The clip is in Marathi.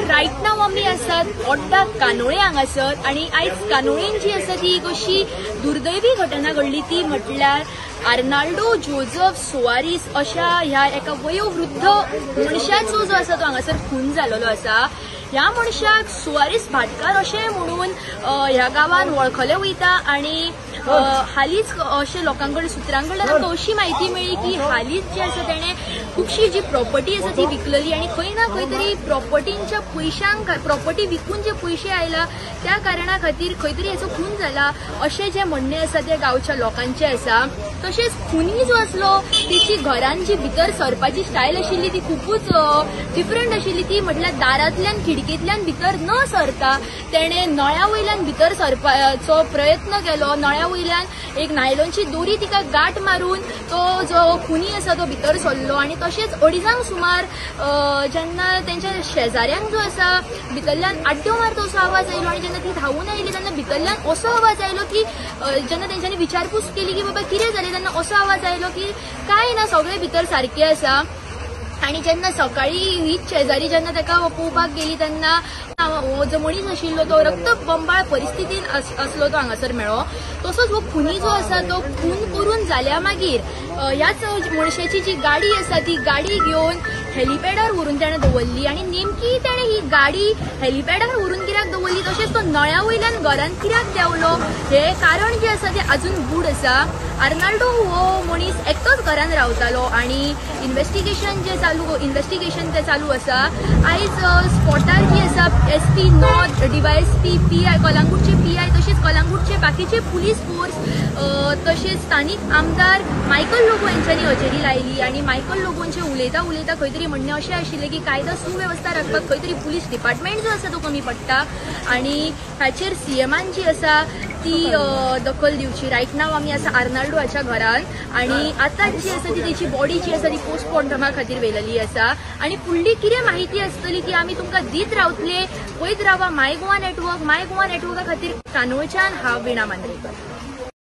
रायट नाव आमी आसात ओड्डा कानोळे हांगासर आणि आयज कानोळेन जी आसा ती एक अशी दुर्दैवी घटना घडली ती म्हटल्यार आर्नाल्डो जोझफ सुवारीस अशा ह्या एका वयोवृद्ध मनशाचो जो आसा तो हांगासर खून जाल्लो आसा। ह्या मनशाक सुवारीस भाटकार अशें म्हणून ह्या गांवांत वळखले वयता आणि हालींच अशें लोकांकडे सुत्रांकडल्यान आमकां अशी म्हायती मेळ्ळी की हालींच जे आसा तेणें खुबशी जी प्रॉपर्टी आसा ती विकलेली आणि खंय ना खंय तरी प्रॉपर्टींच्या पयशांक प्रॉपर्टी विकून जे पयशे आयला त्या कारणा खातीर खंय तरी हेचो खून जाला अशें जे म्हणणें आसा ते गांवच्या लोकांचें आसा। तशेंच खुनी जो आसलो तिची घरान जी भितर सरपाची स्टायल आशिल्ली ती खूबच डिफरंट आशिल्ली। ती म्हटल्यार दारांतल्यान खिडकींतल्यान भितर न सरता तेणें नळ्या वयल्यान भितर सरपाचो प्रयत्न केलो। नळ्या वयल्यान एक नायलॉनची दोरी तिका गाठ मारून तो जो खुनी आसा तो भितर सरलो आणि तशेंच 2:30 सुमार जेन्ना तेंच्या शेजाऱ्यांक जो आसा भितरल्यान आड्ड्यो मारता असो आवाज आयलो आणि जेन्ना ती धांवून आयली तेन्ना भितरल्यान असो आवाज आयलो की जेन्ना तेंच्यांनी विचारपूस केली की बाबा कितें जालें तेन्ना असो आवाज आयलो की काय ना सगळे भितर सारकें आसा। आणि जेन्ना सकाळी हीच शेजारी जेन्ना ताका पळोवपाक गेली तेन्ना जो मनीस आशिल्लो तो रक्तबंबाळ परिस्थितीन असलो तो हांगासर मेळ्ळो। तसोच हो खुनी जो आसा तो खून करून जाल्या मागीर ह्याच मनशाची जी गाडी आसा ती गाडी घेवन हेलिपॅडार व्हरून ताणें दवरली आणि नेमकी ताणें ही गाडी हेलिपॅडार व्हरून कित्याक दवरली तशेंच तो नळ्या वयल्यान घरांत कित्याक देंवलो हे कारण जे आसा ते अजून गूढ आसा। आर्नाल्डो हो मनीस एकटोच घरान रावतालो आणि इन्व्हेस्टिगेशन ते चालू आसा। आयज स्पॉटार जी आसा SP north DYSP PI कलंगूटचे PI तशेंच कलंगूटचे बाकीचे पुलीस फोर्स तशेंच स्थानिक आमदार मायकल लोबो यांच्यानी हजेरी लायली आणि मायकल लोबोंचे उलयता खंय तरी म्हणणे अशें आशिल्लें की कायदा सुवेवस्था राखपाक खंय तरी पुलीस डिपार्टमेंट जो आसा तो कमी पडटा आणि हाचेर CMान जी आसा ती दखल दिवची। रायट नाव आमी आसा आर्नाल्डो हाच्या घरान आणि आतांच जी आसा ती तेची बॉडी जी आसा ती पोस्टमॉर्टमा खातीर व्हेलेली आसा आणि फुडली कितें माहिती आसतली ती आमी तुमकां दीत रावतले। पळयत रावा माय गोवा नेटवर्क। माय गोवा नेटवर्का खातीर कानोळच्यान हांव विणा मांद्रेकर।